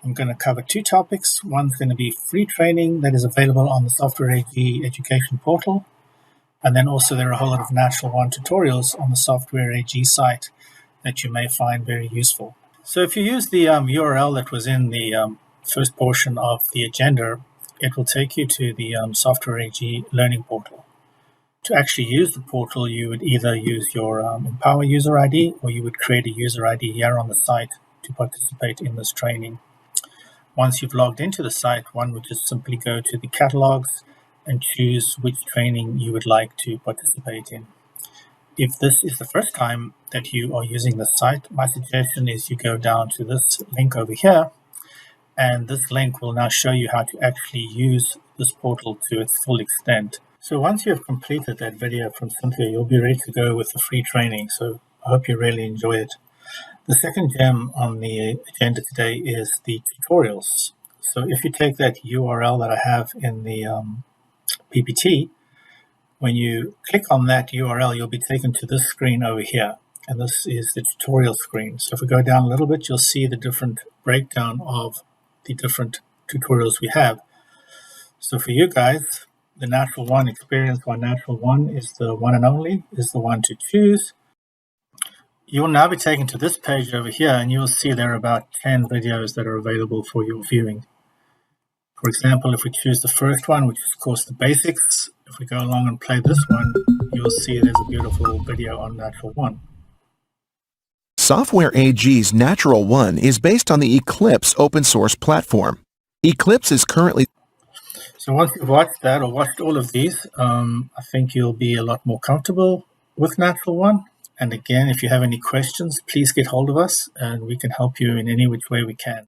I'm going to cover two topics. One's going to be free training that is available on the Software AG education portal. And then also there are a whole lot of Natural One tutorials on the Software AG site that you may find very useful. So if you use the URL that was in the first portion of the agenda, it will take you to the Software AG learning portal. To actually use the portal, you would either use your Empower user ID, or you would create a user ID here on the site to participate in this training. Once you've logged into the site, one would just simply go to the catalogs and choose which training you would like to participate in. If this is the first time that you are using the site, my suggestion is you go down to this link over here, and this link will now show you how to actually use this portal to its full extent. So once you have completed that video from Cynthia, you'll be ready to go with the free training. So I hope you really enjoy it. The second gem on the agenda today is the tutorials. So if you take that URL that I have in the PPT, when you click on that URL, you'll be taken to this screen over here. And this is the tutorial screen. So if we go down a little bit, you'll see the different breakdown of the different tutorials we have. So for you guys, the Natural One Experience by Natural One is the one and only, is the one to choose. You will now be taken to this page over here, and you'll see there are about 10 videos that are available for your viewing. For example, if we choose the first one, which is of course the basics, if we go along and play this one, you'll see there's a beautiful video on Natural One. Software AG's Natural One is based on the Eclipse open source platform. Eclipse is currently... So once you've watched that or watched all of these, I think you'll be a lot more comfortable with Natural One. And again, if you have any questions, please get hold of us and we can help you in any which way we can.